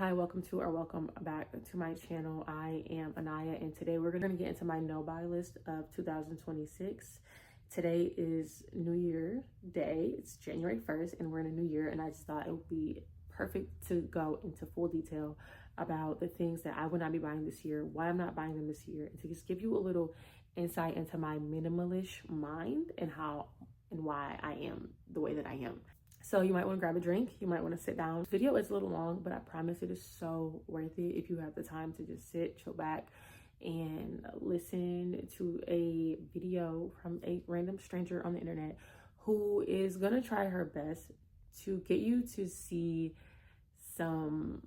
Hi, welcome to or welcome back to my channel. I am Anaya, and today we're going to get into my no-buy list of 2026. Today is New Year Day. It's January 1st, and we're in a new year, and I just thought it would be perfect to go into full detail about the things that I will not be buying this year, why I'm not buying them this year, and to just give you a little insight into my minimalist mind and how and why I am the way that I am. So you might want to grab a drink. You might want to sit down. This video is a little long, but I promise it is so worth it if you have the time to just sit, chill back, and listen to a video from a random stranger on the internet who is going to try her best to get you to see some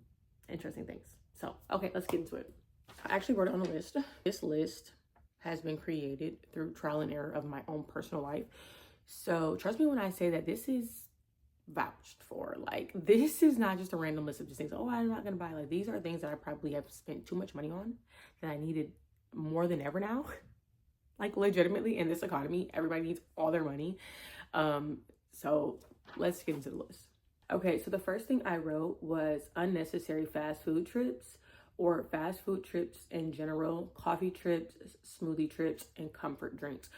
interesting things. So, okay, let's get into it. I actually wrote it on the list. This list has been created through trial and error of my own personal life. So trust me when I say that this is vouched for. Like, this is not just a random list of just things, oh, I'm not gonna buy. Like, these are things that I probably have spent too much money on that I needed more than ever now. Like, legitimately, in this economy, everybody needs all their money. So let's get into the list. Okay, so the first thing I wrote was unnecessary fast food trips, or fast food trips in general, coffee trips, smoothie trips, and comfort drinks.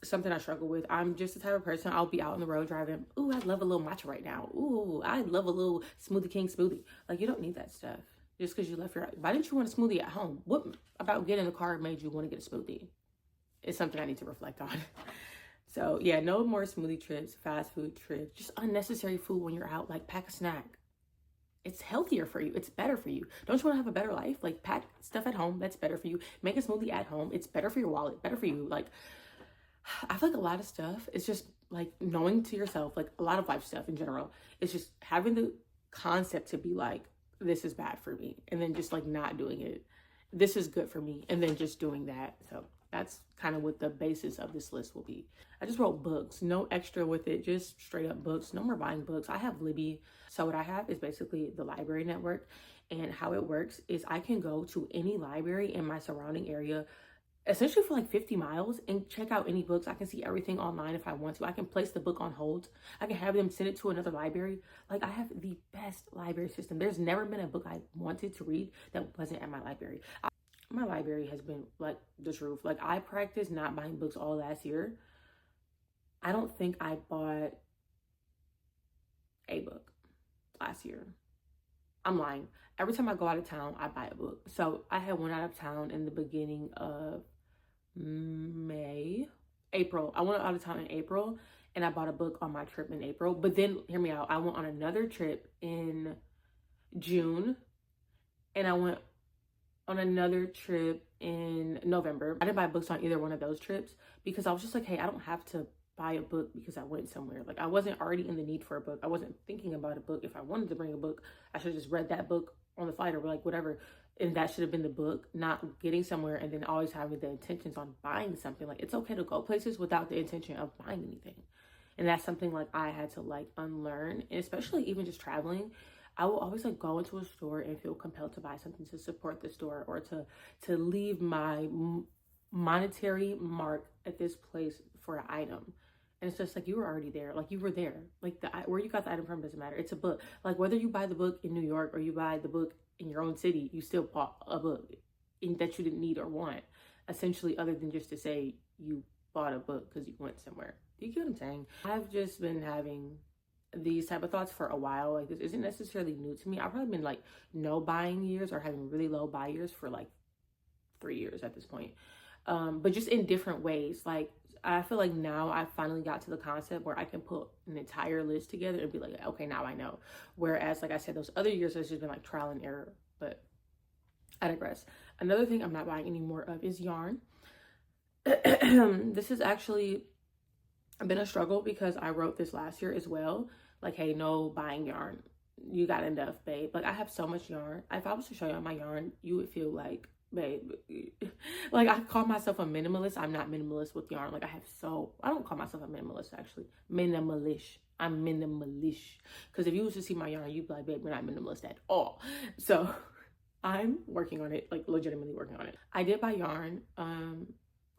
Something I struggle with. I'm just the type of person, I'll be out on the road driving. Ooh, I love a little matcha right now. Ooh, I love a little Smoothie King smoothie. Like, you don't need that stuff just because you left your, why didn't you want a smoothie at home? What about getting in the car made you want to get a smoothie? It's something I need to reflect on. So yeah, no more smoothie trips, fast food trips, just unnecessary food when you're out. Like, pack a snack. It's healthier for you. It's better for you. Don't you want to have a better life? Like, pack stuff at home. That's better for you. Make a smoothie at home. It's better for your wallet, better for you. Like, I feel like a lot of stuff is just like knowing to yourself, like a lot of life stuff in general, it's just having the concept to be like, this is bad for me. And then just like not doing it. This is good for me. And then just doing that. So that's kind of what the basis of this list will be. I just wrote books, no extra with it, just straight up books. No more buying books. I have Libby. So what I have is basically the library network. And how it works is I can go to any library in my surrounding area essentially for like 50 miles and check out any books. I can see everything online if I want to. I can place the book on hold. I can have them send it to another library. Like, I have the best library system. There's never been a book I wanted to read that wasn't at my library. My library has been like the truth. Like, I practiced not buying books all last year. I don't think I bought a book last year. I'm lying. Every time I go out of town, I buy a book. So I had one out of town in the beginning of April. I went out of town in April and I bought a book on my trip in April. But then, hear me out, I went on another trip in June and I went on another trip in November. I didn't buy books on either one of those trips because I was just like, hey, I don't have to buy a book because I went somewhere. Like, I wasn't already in the need for a book. I wasn't thinking about a book. If I wanted to bring a book, I should have just read that book on the flight or like whatever. And that should have been the book, not getting somewhere and then always having the intentions on buying something. Like, it's okay to go places without the intention of buying anything. And that's something like I had to like unlearn. And especially even just traveling, I will always like go into a store and feel compelled to buy something to support the store or to leave my monetary mark at this place for an item. And it's just like, you were already there. Like, you were there. Like, where you got the item from doesn't matter. It's a book. Like, whether you buy the book in New York or you buy the book in your own city, you still bought a book that you didn't need or want, essentially, other than just to say you bought a book because you went somewhere. Do you get what I'm saying? I've just been having these type of thoughts for a while. Like, this isn't necessarily new to me. I've probably been like no buying years or having really low buy years for like 3 years at this point. But just in different ways. Like, I feel like now I finally got to the concept where I can put an entire list together and be like, okay, now I know. Whereas, like I said, those other years, it's just been like trial and error, but I digress. Another thing I'm not buying any more of is yarn. This has actually been a struggle because I wrote this last year as well. Like, hey, no buying yarn. You got enough, babe. Like, I have so much yarn. If I was to show you my yarn, you would feel like, babe, like, I call myself a minimalist. I'm not minimalist with yarn. Like, I don't call myself a minimalist, actually. Minimalish. I'm minimalish. Because if you was to see my yarn, you'd be like, babe, you're not minimalist at all. So I'm working on it, like legitimately working on it. I did buy yarn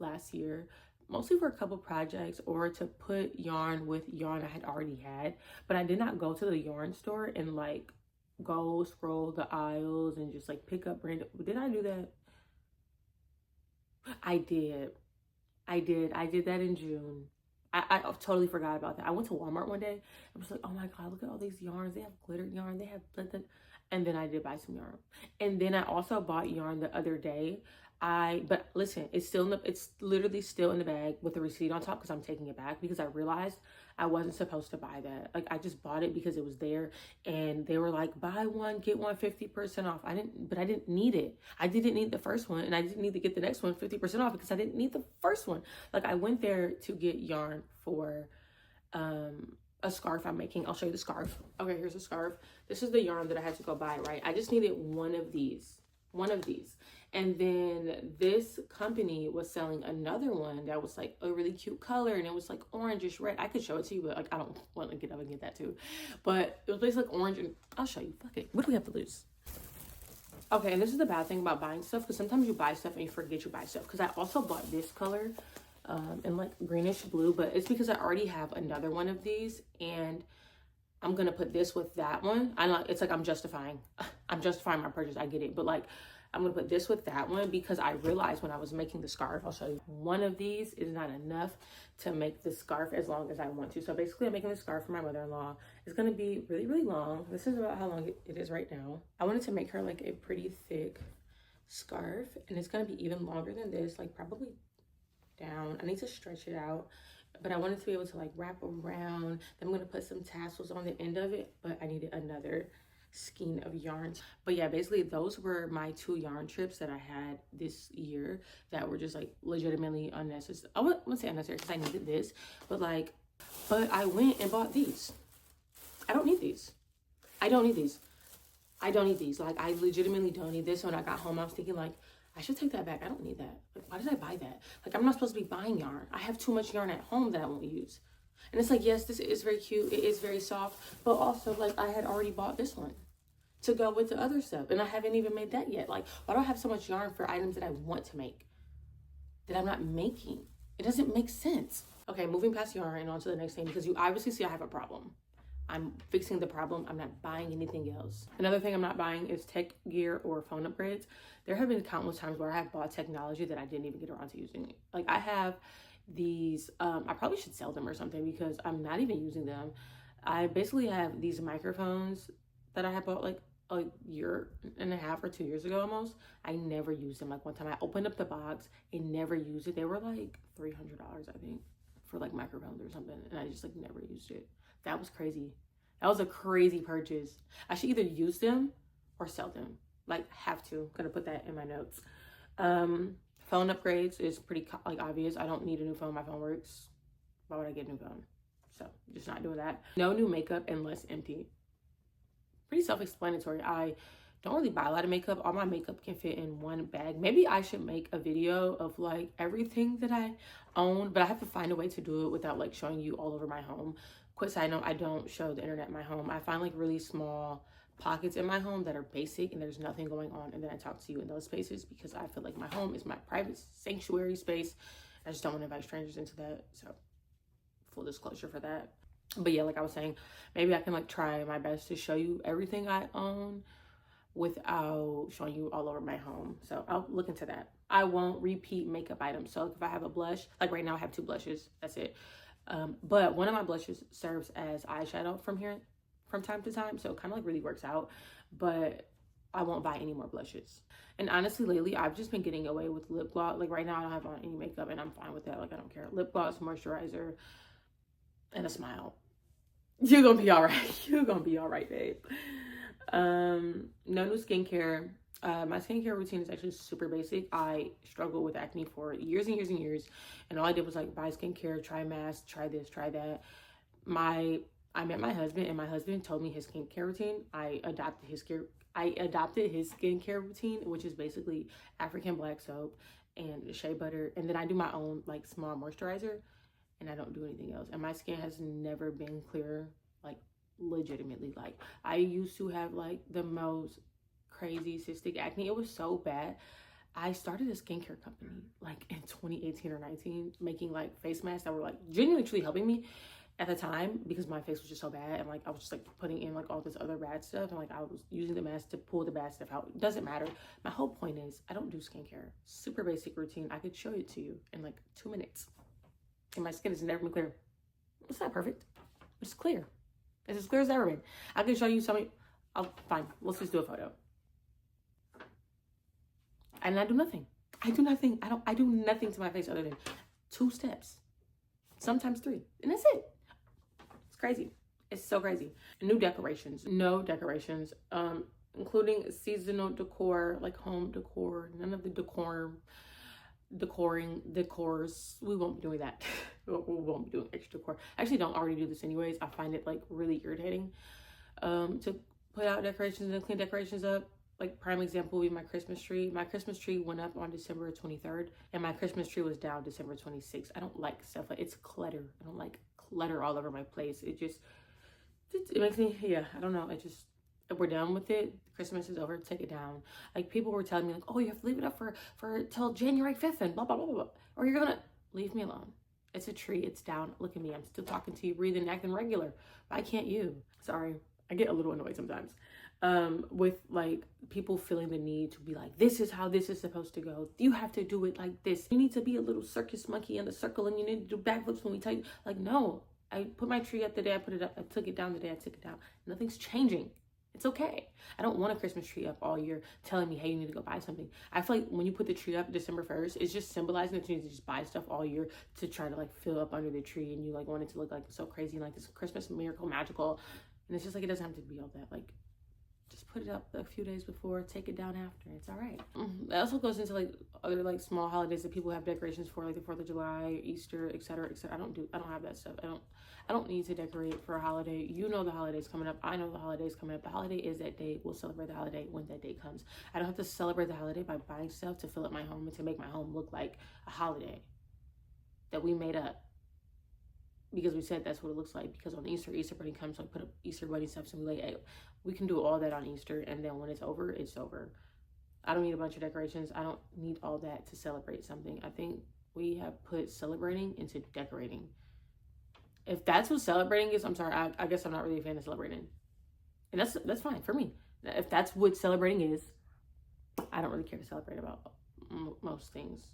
last year, mostly for a couple projects or to put yarn with yarn I had already had. But I did not go to the yarn store and like go scroll the aisles and just like pick up random. Did I do that? I did. I did that in June. I totally forgot about that. I went to Walmart one day. I was like, oh my God, look at all these yarns. They have glitter yarn. They have and then I did buy some yarn. And then I also bought yarn the other day. But listen, it's literally still in the bag with the receipt on top because I'm taking it back because I realized I wasn't supposed to buy that. Like, I just bought it because it was there and they were like, buy one, get one 50% off. I didn't need it. I didn't need the first one and I didn't need to get the next one 50% off because I didn't need the first one. Like, I went there to get yarn for a scarf I'm making. I'll show you the scarf. Okay, here's a scarf. This is the yarn that I had to go buy, right? I just needed one of these. And then this company was selling another one that was like a really cute color and it was like orangish red. I could show it to you, but like I don't want to get up and get that too. But it was basically like orange and I'll show you. Fuck it. What do we have to lose? Okay, and this is the bad thing about buying stuff because sometimes you buy stuff and you forget you buy stuff. Because I also bought this color in like greenish blue, but it's because I already have another one of these and I'm gonna put this with that one. I know it's like I'm justifying my purchase. I get it, but like I'm gonna put this with that one because I realized when I was making the scarf, I'll show you, one of these is not enough to make the scarf as long as I want to. So basically I'm making the scarf for my mother-in-law. It's gonna be really, really long. This is about how long it is right now. I wanted to make her like a pretty thick scarf and it's gonna be even longer than this, like probably down. I need to stretch it out, but I wanted to be able to like wrap around. Then I'm gonna put some tassels on the end of it, but I needed another skein of yarn. But yeah, basically those were my 2 yarn trips that I had this year that were just like legitimately unnecessary. I wouldn't say unnecessary because I needed this, but I went and bought these. I don't need these. I don't need these. Like, I legitimately don't need this. When I got home, I was thinking like, I should take that back. I don't need that. Like, why did I buy that? Like, I'm not supposed to be buying yarn. I have too much yarn at home that I won't use. And it's like, yes, this is very cute. It is very soft. But also, like, I had already bought this one to go with the other stuff. And I haven't even made that yet. Like, why do I have so much yarn for items that I want to make that I'm not making? It doesn't make sense. Okay, moving past yarn and on to the next thing because you obviously see I have a problem. I'm fixing the problem. I'm not buying anything else. Another thing I'm not buying is tech gear or phone upgrades. There have been countless times where I have bought technology that I didn't even get around to using it. Like, I have these, I probably should sell them or something because I'm not even using them. I basically have these microphones that I had bought like a year and a half or 2 years ago almost. I never used them. Like, one time I opened up the box and never used it. They were like $300, I think, for like microphones or something. And I just like never used it. That was crazy. That was a crazy purchase. I should either use them or sell them. Like, have to. Gonna put that in my notes. Phone upgrades is pretty like obvious. I don't need a new phone. My phone works. Why would I get a new phone? So just not doing that. No new makeup unless empty. Pretty self-explanatory. I don't really buy a lot of makeup. All my makeup can fit in one bag. Maybe I should make a video of like everything that I own, but I have to find a way to do it without like showing you all over my home. Quick side note, I don't show the internet in my home. I find like really small pockets in my home that are basic and there's nothing going on, and then I talk to you in those spaces because I feel like my home is my private sanctuary space. I just don't want to invite strangers into that. So full disclosure for that. But yeah, like I was saying, maybe I can like try my best to show you everything I own without showing you all over my home. So I'll look into that. I won't repeat makeup items. So if I have a blush, like right now I have 2 blushes, that's it. But one of my blushes serves as eyeshadow from time to time. So it kind of like really works out, but I won't buy any more blushes. And honestly, lately I've just been getting away with lip gloss. Like right now I don't have on any makeup and I'm fine with that. Like I don't care. Lip gloss, moisturizer, and a smile. You're gonna be all right. You're gonna be all right, babe. No new skincare. My skincare routine is actually super basic. I struggled with acne for years and years and years. And all I did was like buy skincare, try masks, try this, try that. I met my husband and my husband told me his skincare routine. I adopted his skincare routine, which is basically African black soap and shea butter. And then I do my own like small moisturizer and I don't do anything else. And my skin has never been clearer, like legitimately. Like I used to have like the most crazy cystic acne. It was so bad. I started a skincare company like in 2018 or 19, making like face masks that were like genuinely truly helping me. at the time, because my face was just so bad, and like I was just like putting in like all this other bad stuff, and like I was using the mask to pull the bad stuff out. It doesn't matter. My whole point is I don't do skincare. Super basic routine. I could show it to you in like 2 minutes, and my skin has never been clear. It's not perfect. It's clear. It's as clear as ever been. I can show you something. Fine. Let's just do a photo. And I do nothing. I do nothing. I do nothing to my face other than 2 steps, sometimes 3, and that's it. It's crazy. It's so crazy. New decorations. No decorations, including seasonal decor, like home decor. None of the decors. We won't be doing that. We won't be doing extra decor. I actually don't already do this anyways. I find it like really irritating to put out decorations and clean decorations up. Like prime example would be my Christmas tree. My Christmas tree went up on December 23rd, and my Christmas tree was down December 26th. I don't like stuff like, it's clutter. I don't like clutter all over my place. It makes me, yeah, I don't know. We're done with it. Christmas is over. Take it down. Like people were telling me like, oh, you have to leave it up for till January 5th and blah, blah, blah, blah. Or you're gonna leave me alone. It's a tree. It's down. Look at me. I'm still talking to you, breathing, acting regular. Why can't you? Sorry. I get a little annoyed sometimes. With like people feeling the need to be like, this is how this is supposed to go. You have to do it like this. You need to be a little circus monkey in the circle, and you need to do backflips when we tell you. Like, no, I put my tree up the day I put it up. I took it down the day I took it down. Nothing's changing. It's okay. I don't want a Christmas tree up all year telling me, hey, you need to go buy something. I feel like when you put the tree up December 1st, it's just symbolizing that you need to just buy stuff all year to try to like fill up under the tree, and you like want it to look like so crazy, like this Christmas miracle magical. And it's just like, it doesn't have to be all that. Like, just put it up a few days before, take it down after. It's all right. That also goes into like other like small holidays that people have decorations for, like the 4th of July, Easter, etc., etc. I don't have that stuff. I don't need to decorate for a holiday. You know the holiday's coming up. I know the holiday's coming up. The holiday is that day. We'll celebrate the holiday when that day comes. I don't have to celebrate the holiday by buying stuff to fill up my home and to make my home look like a holiday that we made up. Because we said that's what it looks like. Because on Easter Bunny comes, so I put up Easter Bunny stuff, and we can do all that on Easter, and then when it's over, it's over. I don't need a bunch of decorations. I don't need all that to celebrate something. I think we have put celebrating into decorating. If that's what celebrating is, I'm sorry, I guess I'm not really a fan of celebrating. And that's fine for me. If that's what celebrating is, I don't really care to celebrate about most things.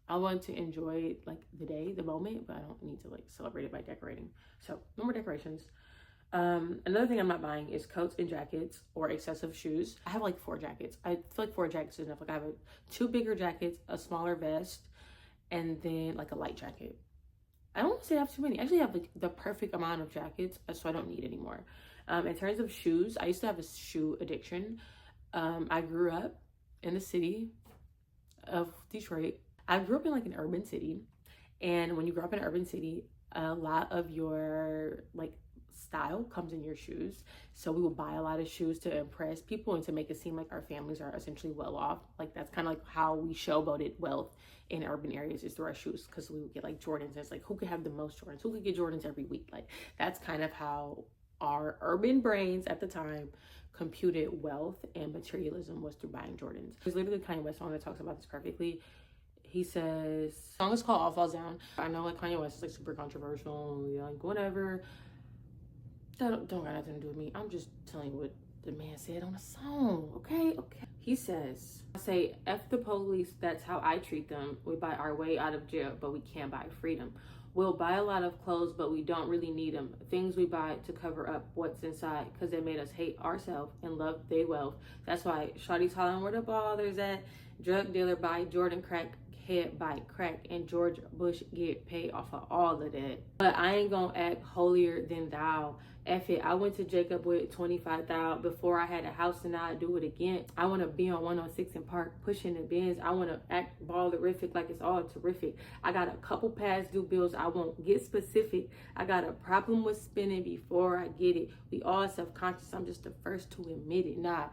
I want to enjoy like the day, the moment, but I don't need to like celebrate it by decorating. So no more decorations. Another thing I'm not buying is coats and jackets or excessive shoes. I have like 4 jackets. I feel like 4 jackets is enough. Like I have 2 bigger jackets, a smaller vest, and then like a light jacket. I don't want to say I have too many. I actually have like the perfect amount of jackets, so I don't need any more. In terms of shoes, I used to have a shoe addiction. I grew up in the city of Detroit. I grew up in like an urban city, and when you grow up in an urban city, a lot of your like style comes in your shoes. So we will buy a lot of shoes to impress people and to make it seem like our families are essentially well off. Like that's kind of like how we showboated wealth in urban areas, is through our shoes, because we would get like Jordans, and it's like who could have the most Jordans, who could get Jordans every week. Like that's kind of how our urban brains at the time computed wealth and materialism, was through buying Jordans. There's literally a Kanye West song that talks about this perfectly. He says, the song is called All Falls Down. I know like Kanye West is like super controversial, like whatever. That don't got nothing to do with me. I'm just telling you what the man said on the song, okay? He says, I say, F the police, that's how I treat them. We buy our way out of jail, but we can't buy freedom. We'll buy a lot of clothes, but we don't really need them. Things we buy to cover up what's inside, because they made us hate ourselves and love they wealth. That's why Shawty's hollering where the ballers at. Drug dealer buy Jordan crack, head by crack, and George Bush get paid off of all of that. But I ain't gonna act holier than thou. F it, I went to Jacob with 25,000 before I had a house, and now I do it again. I want to be on 106 and Park pushing the bins. I want to act ballerific like it's all terrific. I got a couple past due bills. I won't get specific. I got a problem with spending before I get it. We all self-conscious. I'm just the first to admit it. Nah,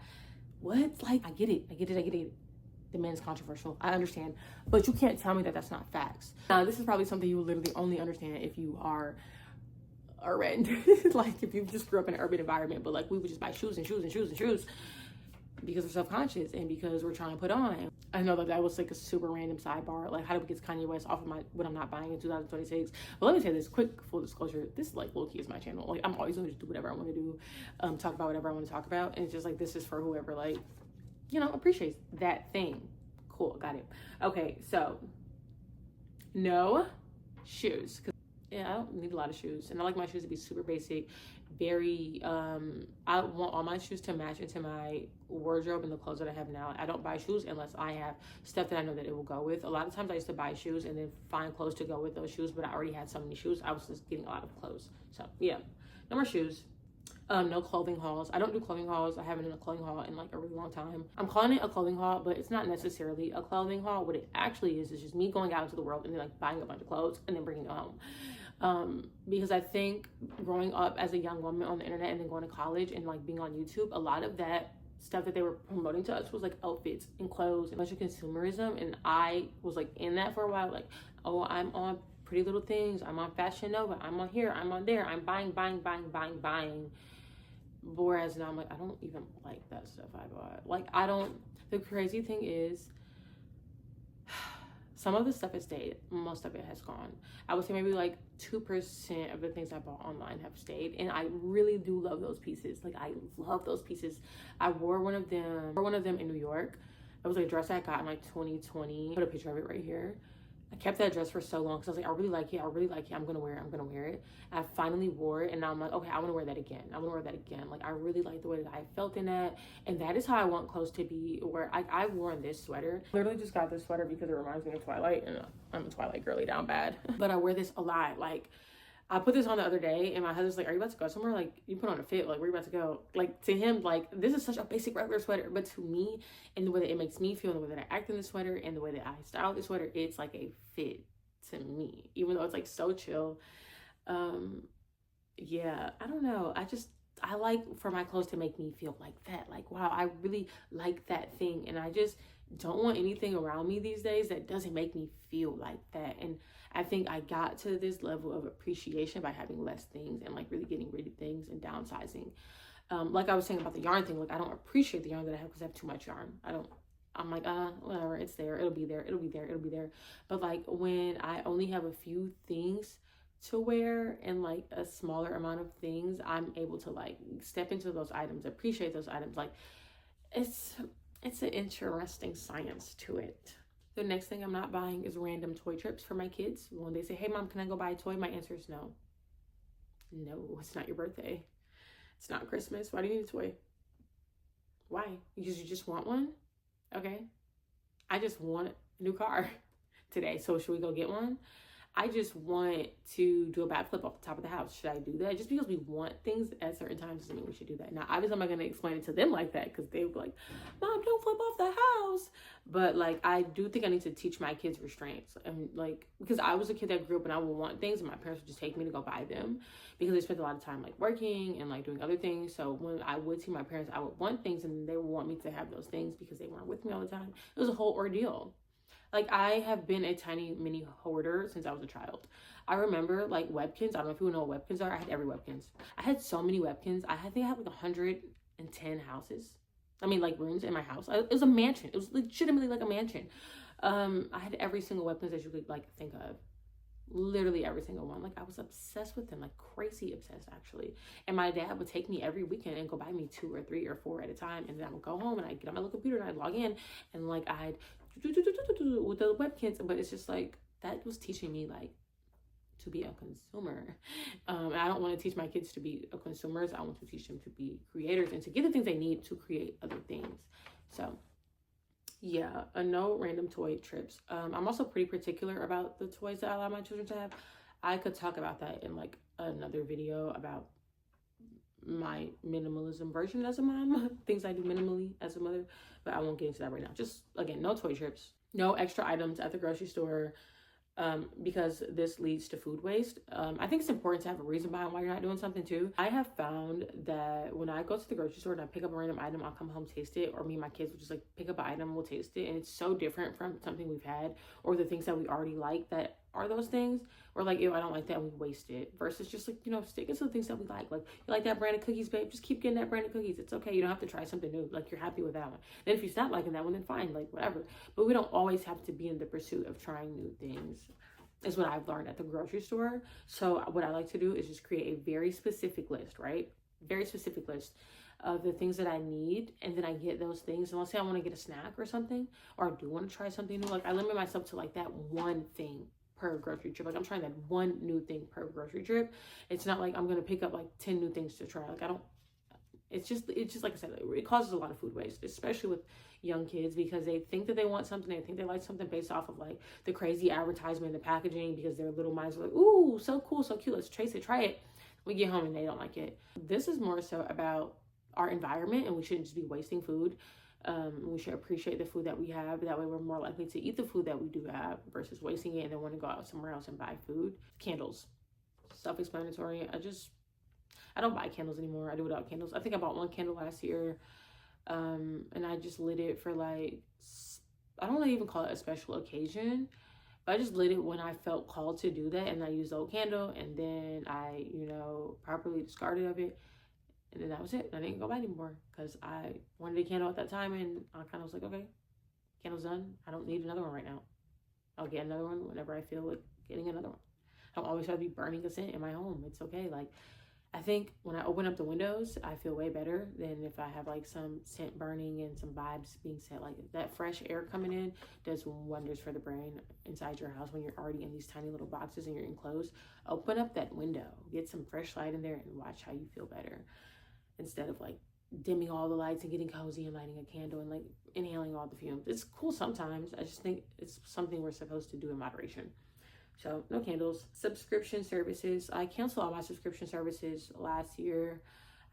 what? Like, I get it. The man's controversial. I understand. But you can't tell me that that's not facts. Now, this is probably something you will literally only understand if you are urban. Like if you just grew up in an urban environment, but like we would just buy shoes and shoes and shoes and shoes because we're self-conscious and because we're trying to put on. I know that was like a super random sidebar. Like, how do we get Kanye West off of my what I'm not buying in 2026? But let me say this quick full disclosure. This like low key is my channel. Like, I'm always gonna just do whatever I want to do, talk about whatever I want to talk about, and it's just like this is for whoever like, you know, appreciates that thing. Cool, got it. Okay, so no shoes. Yeah, I don't need a lot of shoes, and I like my shoes to be super basic, very I want all my shoes to match into my wardrobe and the clothes that I have now. I don't buy shoes unless I have stuff that I know that it will go with. A lot of times I used to buy shoes and then find clothes to go with those shoes, but I already had so many shoes, I was just getting a lot of clothes. So yeah, no more shoes. No clothing hauls. I don't do clothing hauls. I haven't done a clothing haul in like a really long time. I'm calling it a clothing haul, but it's not necessarily a clothing haul. What it actually is just me going out into the world and then like buying a bunch of clothes and then bringing them home. Because I think growing up as a young woman on the internet and then going to college and like being on YouTube, a lot of that stuff that they were promoting to us was like outfits and clothes and a bunch of consumerism. And I was like in that for a while, like, oh, I'm on Pretty Little Things, I'm on Fashion Nova, I'm on here, I'm on there, I'm buying. Whereas now I'm like, I don't even like that stuff I bought. Like, I don't, the crazy thing is, some of the stuff has stayed, most of it has gone. I would say maybe like 2% of the things I bought online have stayed. And I really do love those pieces. Like, I love those pieces. I wore one of them in New York. It was like a dress I got in like 2020. Put a picture of it right here. I kept that dress for so long because I was like, I really like it. I'm gonna wear it. I finally wore it, and now I'm like, okay, I want to wear that again. Like, I really like the way that I felt in that, and that is how I want clothes to be. Where I've worn this sweater. Literally just got this sweater because it reminds me of Twilight, and I'm a Twilight girly down bad. But I wear this a lot. Like, I put this on the other day, and my husband's like, are you about to go somewhere? Like, you put on a fit, like, where you about to go? Like, to him, like, this is such a basic regular sweater, but to me, and the way that it makes me feel, and the way that I act in the sweater, and the way that I style the sweater, it's like a fit to me, even though it's like so chill. Yeah, I don't know. I like for my clothes to make me feel like that. Like, wow, I really like that thing, and I just don't want anything around me these days that doesn't make me feel like that. And I think I got to this level of appreciation by having less things and like really getting rid of things and downsizing. Like I was saying about the yarn thing, like I don't appreciate the yarn that I have because I have too much yarn. I'm like, whatever, it's there, it'll be there. But like when I only have a few things to wear and like a smaller amount of things, I'm able to like step into those items, appreciate those items. Like, it's an interesting science to it. The next thing I'm not buying is random toy trips for my kids. When they say, hey mom, can I go buy a toy? My answer is no. No, it's not your birthday. It's not Christmas. Why do you need a toy? Why? Because you just want one? Okay. I just want a new car today. So should we go get one? I just want to do a backflip off the top of the house. Should I do that? Just because we want things at certain times doesn't mean we should do that. Now, obviously, I'm not going to explain it to them like that because they would be like, Mom, don't flip off the house. But, like, I do think I need to teach my kids restraints. And, like, because I was a kid that grew up and I would want things and my parents would just take me to go buy them because they spent a lot of time, like, working and, like, doing other things. So when I would see my parents, I would want things and they would want me to have those things because they weren't with me all the time. It was a whole ordeal. Like, I have been a tiny mini hoarder since I was a child. I remember, like, Webkins. I don't know if you know what Webkins are. I had every Webkins. I had so many Webkins. I think I had, like, 110 houses. I mean, like, rooms in my house. It was a mansion. It was legitimately, like, a mansion. I had every single Webkins that you could, like, think of. Literally every single one. Like, I was obsessed with them. Like, crazy obsessed, actually. And my dad would take me every weekend and go buy me 2 or 3 or 4 at a time. And then I would go home and I'd get on my little computer and I'd log in. And, like, I'd with the Webkins, but it's just like that was teaching me like to be a consumer. I don't want to teach my kids to be consumers. I want to teach them to be creators and to get the things they need to create other things. So yeah, no random toy trips. I'm also pretty particular about the toys that I allow my children to have. I could talk about that in like another video about my minimalism version as a mom, things I do minimally as a mother, but I won't get into that right now. Just again, no toy trips, no extra items at the grocery store, because this leads to food waste. I think it's important to have a reason behind why you're not doing something too. I have found that when I go to the grocery store and I pick up a random item, I'll come home, taste it, or me and my kids will just like pick up an item, we'll taste it, and it's so different from something we've had or the things that we already like that are those things, or like, ew, I don't like that, we waste it, versus just like, you know, sticking to the things that we like you like that brand of cookies, babe, just keep getting that brand of cookies. It's okay, you don't have to try something new, like you're happy with that one. Then if you stop liking that one, then fine, like whatever. But we don't always have to be in the pursuit of trying new things, is what I've learned at the grocery store. So what I like to do is just create a very specific list, right? Very specific list of the things that I need, and then I get those things. And let's say I want to get a snack or something, or I do want to try something new, like I limit myself to like that one thing per grocery trip. Like I'm trying that one new thing per grocery trip. It's not like I'm gonna pick up like 10 new things to try. Like I don't, it's just like I said, it causes a lot of food waste, especially with young kids, because they think that they want something, they think they like something based off of like the crazy advertisement, the packaging, because their little minds are like, ooh, so cool, so cute, let's taste it, try it. We get home and they don't like it. This is more so about our environment, and we shouldn't just be wasting food. We should appreciate the food that we have. That way we're more likely to eat the food that we do have versus wasting it and then want to go out somewhere else and buy food. Candles, self-explanatory. I don't buy candles anymore. I do without candles. I think I bought one candle last year, and I just lit it for like, I don't really even call it a special occasion, but I just lit it when I felt called to do that, and I used the old candle, and then I, you know, properly discarded of it. And then that was it. I didn't go buy anymore because I wanted a candle at that time, and I kind of was like, okay, candle's done. I don't need another one right now. I'll get another one whenever I feel like getting another one. I don't always have to be burning a scent in my home. It's okay. Like, I think when I open up the windows, I feel way better than if I have like some scent burning and some vibes being sent. Like that fresh air coming in does wonders for the brain inside your house when you're already in these tiny little boxes and you're enclosed. Open up that window, get some fresh light in there, and watch how you feel better, instead of like dimming all the lights and getting cozy and lighting a candle and like inhaling all the fumes. It's cool sometimes. I just think it's something we're supposed to do in moderation. So no candles. Subscription services. I canceled all my subscription services last year.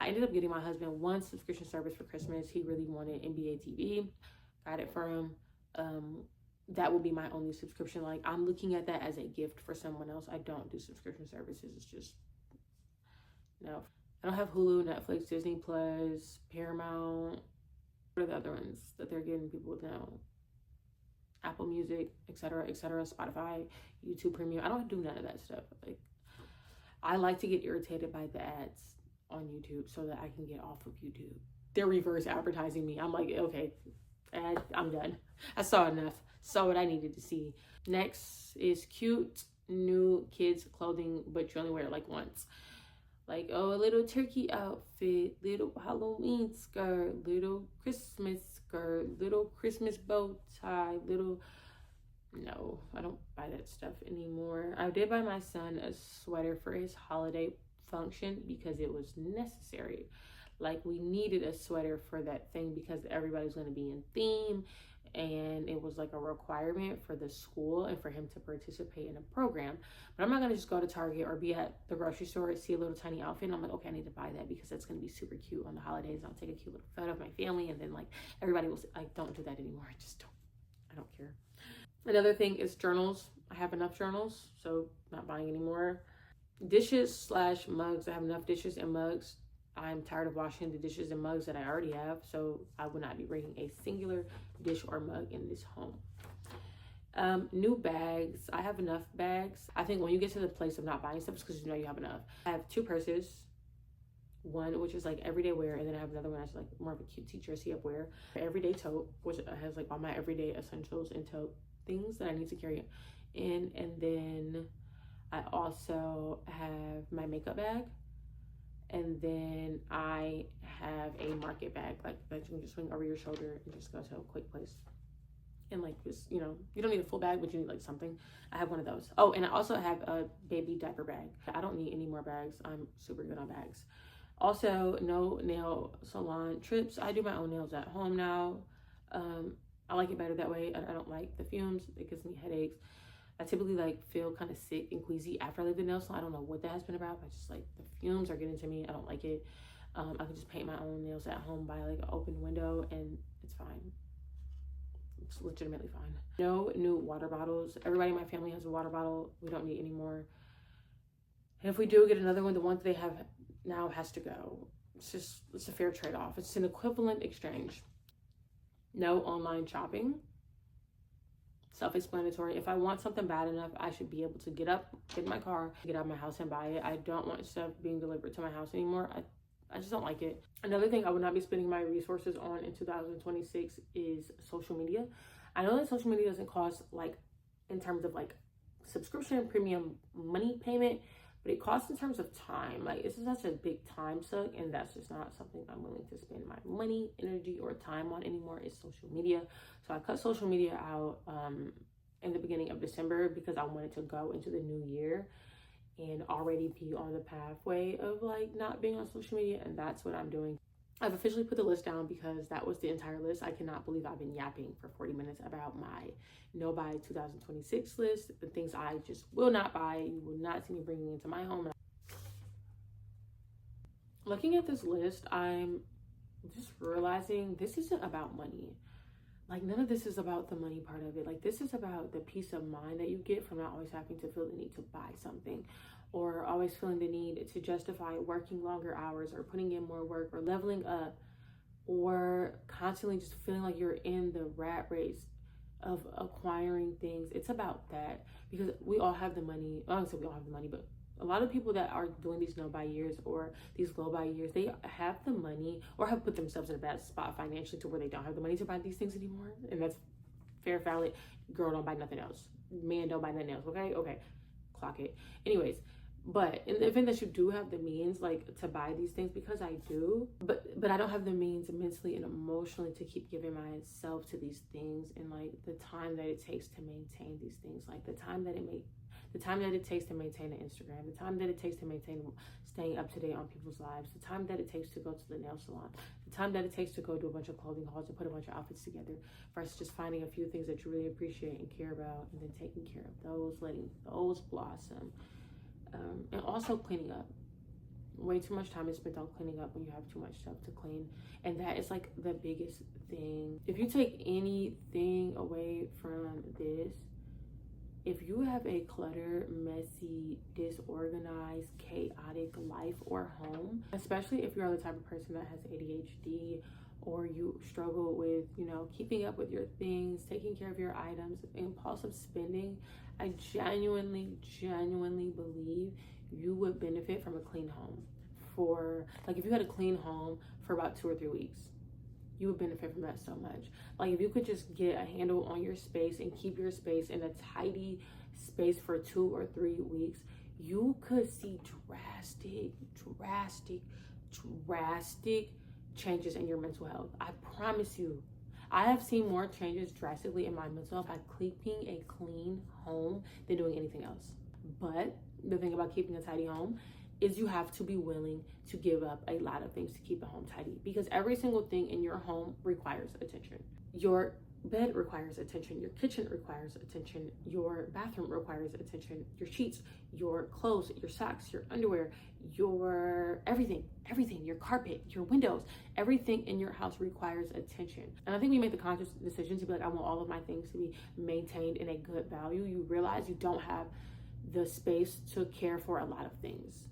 I ended up getting my husband one subscription service for Christmas. He really wanted NBA TV. Got it for him. That will be my only subscription. Like, I'm looking at that as a gift for someone else. I don't do subscription services. It's just, no. I don't have Hulu, Netflix, Disney Plus, Paramount. What are the other ones that they're getting people with now? Apple Music, etc., Spotify, YouTube Premium. I don't do none of that stuff. Like, I like to get irritated by the ads on YouTube so that I can get off of YouTube. They're reverse advertising me. I'm like, okay, ad, I'm done. I saw enough. Saw what I needed to see. Next is cute new kids clothing, but you only wear it like once. Like, oh, a little turkey outfit, little Halloween skirt, little Christmas skirt, little Christmas bow tie, little... No, I don't buy that stuff anymore. I did buy my son a sweater for his holiday function because it was necessary. Like, we needed a sweater for that thing because everybody's going to be in theme, and it was like a requirement for the school and for him to participate in a program. But I'm not going to just go to Target or be at the grocery store and see a little tiny outfit and I'm like, okay, I need to buy that because that's going to be super cute on the holidays. I'll take a cute little photo of my family, and then like everybody will... I don't do that anymore. I don't care. Another thing is journals. I have enough journals, so not buying anymore. Dishes / mugs. I have enough dishes and mugs. I'm tired of washing the dishes and mugs that I already have, so I would not be bringing a singular dish or mug in this home. New bags. I have enough bags. I think when you get to the place of not buying stuff, it's because you know you have enough. I have 2 purses. One which is like everyday wear, and then I have another one that's like more of a cutesy dressy up wear. Everyday tote, which has like all my everyday essentials and tote things that I need to carry in. And then I also have my makeup bag. And then I have a market bag, like that you can just swing over your shoulder and just go to a quick place. And like this, you know, you don't need a full bag, but you need like something. I have one of those. Oh, and I also have a baby diaper bag. I don't need any more bags. I'm super good on bags. Also, no nail salon trips. I do my own nails at home now. I like it better that way. I don't like the fumes. It gives me headaches. I typically like feel kind of sick and queasy after I leave the nail salon. I don't know what that has been about. I just like the fumes are getting to me. I don't like it. I can just paint my own nails at home by like an open window, and it's fine. It's legitimately fine. No new water bottles. Everybody in my family has a water bottle. We don't need any more. And if we do get another one, the one they have now has to go. It's a fair trade-off. It's an equivalent exchange. No online shopping. self-explanatory. If I want something bad enough, I should be able to get up, get in my car, get out of my house and buy it. I don't want stuff being delivered to my house anymore. I just don't like it. Another thing I would not be spending my resources on in 2026 is social media. I know that social media doesn't cost, like, in terms of like subscription premium money payment, but it costs in terms of time. Like, it's such a big time suck, and that's just not something I'm willing to spend my money, energy, or time on anymore. Is social media. So I cut social media out in the beginning of December because I wanted to go into the new year and already be on the pathway of like not being on social media, and that's what I'm doing. I've officially put the list down because that was the entire list. I cannot believe I've been yapping for 40 minutes about my no buy 2026 list, the things I just will not buy. You will not see me bringing into my home. Looking at this list, I'm just realizing this isn't about money. Like, none of this is about the money part of it. Like, this is about the peace of mind that you get from not always having to feel the need to buy something, or always feeling the need to justify working longer hours or putting in more work or leveling up, or constantly just feeling like you're in the rat race of acquiring things. It's about that, because we all have the money. I don't say we all have the money, but a lot of people that are doing these no buy years or these low buy years, they have the money or have put themselves in a bad spot financially to where they don't have the money to buy these things anymore. And that's fair, valid. Girl, don't buy nothing else. Man, don't buy nothing else. Okay, clock it. Anyways, but in the event that you do have the means, like, to buy these things, because I do, but I don't have the means mentally and emotionally to keep giving myself to these things, and like the time that it takes to maintain these things, like the time that it takes to maintain an Instagram, the time that it takes to maintain staying up to date on people's lives, the time that it takes to go to the nail salon, the time that it takes to go do a bunch of clothing hauls and put a bunch of outfits together, versus just finding a few things that you really appreciate and care about, and then taking care of those, letting those blossom. And also cleaning up. Way too much time is spent on cleaning up when you have too much stuff to clean, and that is like the biggest thing. If you take anything away from this, if you have a cluttered, messy, disorganized, chaotic life or home, especially if you're the type of person that has ADHD, or you struggle with, keeping up with your things, taking care of your items, impulsive spending, I genuinely believe you would benefit from a clean home. For, like, if you had a clean home for about 2 or 3 weeks, you would benefit from that so much. Like, if you could just get a handle on your space and keep your space in a tidy space for 2 or 3 weeks, you could see drastic changes in your mental health. I promise you. I have seen more changes drastically in my mental health by keeping a clean home than doing anything else. But the thing about keeping a tidy home is you have to be willing to give up a lot of things to keep a home tidy, because every single thing in your home requires attention. Your bed requires attention, your kitchen requires attention, your bathroom requires attention, your sheets, your clothes, your socks, your underwear, your everything, your carpet, your windows, everything in your house requires attention. And I think we make the conscious decision to be like, I want all of my things to be maintained in a good value. You realize you don't have the space to care for a lot of things.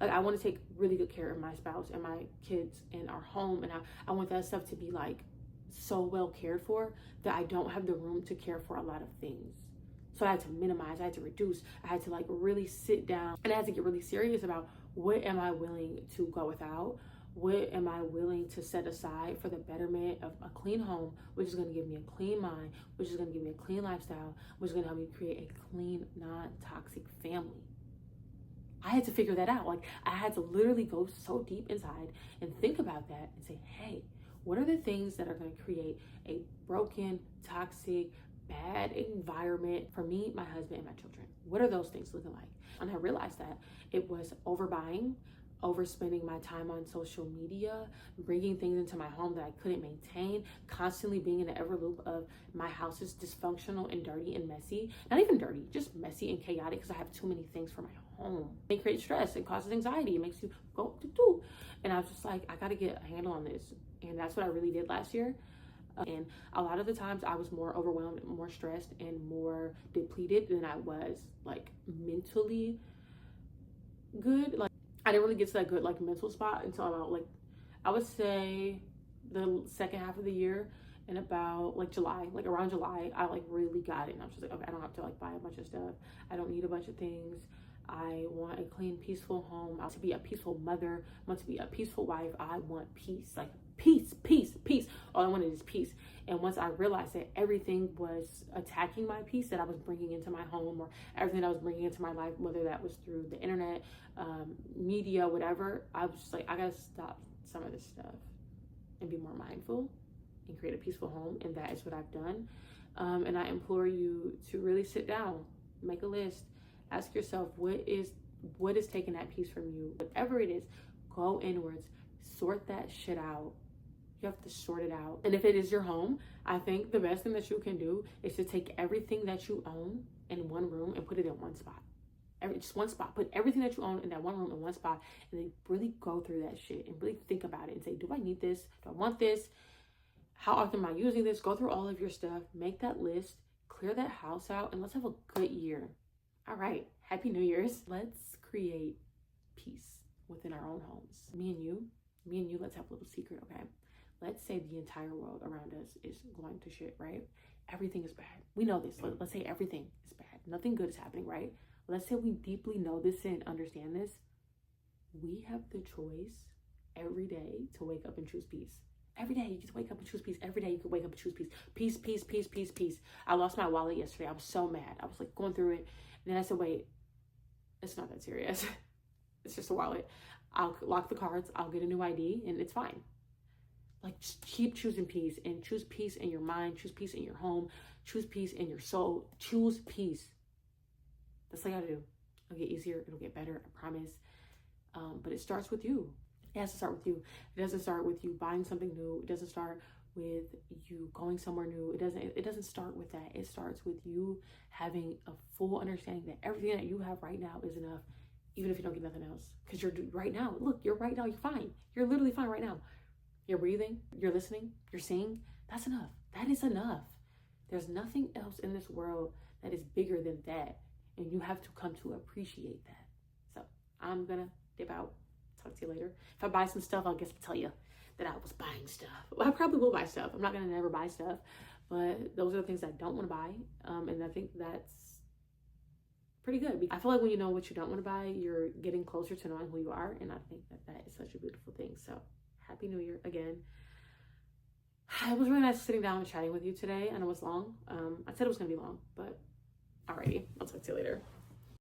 Like, I want to take really good care of my spouse and my kids and our home, and I want that stuff to be like so well cared for that I don't have the room to care for a lot of things. So I had to minimize, I had to reduce, I had to like really sit down, and I had to get really serious about what am I willing to go without, what am I willing to set aside for the betterment of a clean home, which is going to give me a clean mind, which is going to give me a clean lifestyle, which is going to help me create a clean, non-toxic family. I had to figure that out. Like, I had to literally go so deep inside and think about that and say, hey, what are the things that are going to create a broken, toxic, bad environment for me, my husband, and my children? What are those things looking like? And I realized that it was overbuying, overspending my time on social media, bringing things into my home that I couldn't maintain, constantly being in the ever loop of my house is dysfunctional and dirty and messy. Not even dirty, just messy and chaotic because I have too many things for my home. It creates stress, it causes anxiety, it makes you go do. And I was just like, I gotta get a handle on this. And that's what I really did last year. And a lot of the times I was more overwhelmed, more stressed, and more depleted than I was like mentally good. Like, I didn't really get to that good like mental spot until about like, I would say the second half of the year. in about like July, like around July, I like really got it. And I was just like, okay, I don't have to like buy a bunch of stuff. I don't need a bunch of things. I want a clean, peaceful home. I want to be a peaceful mother. I want to be a peaceful wife. I want peace, like peace, peace, peace. All I wanted is peace. And once I realized that everything was attacking my peace that I was bringing into my home, or everything that I was bringing into my life, whether that was through the internet, media, whatever, I was just like, I gotta stop some of this stuff and be more mindful and create a peaceful home. And that is what I've done. And I implore you to really sit down, make a list, ask yourself, what is taking that peace from you? Whatever it is, go inwards, sort that shit out. You have to sort it out. And if it is your home, I think the best thing that you can do is to take everything that you own in one room and put it in one spot. Just one spot. Put everything that you own in that one room in one spot, and then really go through that shit and really think about it and say, do I need this? Do I want this? How often am I using this? Go through all of your stuff, make that list, clear that house out, and let's have a good year. All right, Happy New Year's. Let's create peace within our own homes. Me and you, let's have a little secret, okay? Let's say the entire world around us is going to shit, right? Everything is bad. We know this. Let's say everything is bad. Nothing good is happening, right? Let's say we deeply know this and understand this. We have the choice every day to wake up and choose peace. Every day you get to wake up and choose peace. Every day you can wake up and choose peace. Peace, peace, peace, peace, peace. I lost my wallet yesterday. I was so mad. I was like going through it. And then I said, wait, it's not that serious. It's just a wallet. I'll lock the cards. I'll get a new ID and it's fine. Like, just keep choosing peace, and choose peace in your mind. Choose peace in your home. Choose peace in your soul. Choose peace. That's all you gotta do. It'll get easier. It'll get better. I promise. But it starts with you. It has to start with you. It doesn't start with you buying something new. It doesn't start with you going somewhere new. It doesn't start with that. It starts with you having a full understanding that everything that you have right now is enough, even if you don't get nothing else. Because you're right now. Look, you're right now. You're fine. You're literally fine right now. You're breathing. You're listening. You're seeing. That's enough. That is enough. There's nothing else in this world that is bigger than that. And you have to come to appreciate that. So I'm going to dip out. Talk to you later. If I buy some stuff, I'll tell you that I was buying stuff. Well, I probably will buy stuff. I'm not going to never buy stuff. But those are the things I don't want to buy. And I think that's pretty good. I feel like when you know what you don't want to buy, you're getting closer to knowing who you are. And I think that is such a beautiful thing. So Happy New Year again. It was really nice sitting down and chatting with you today. I know it's long. I said it was going to be long, but alrighty. I'll talk to you later.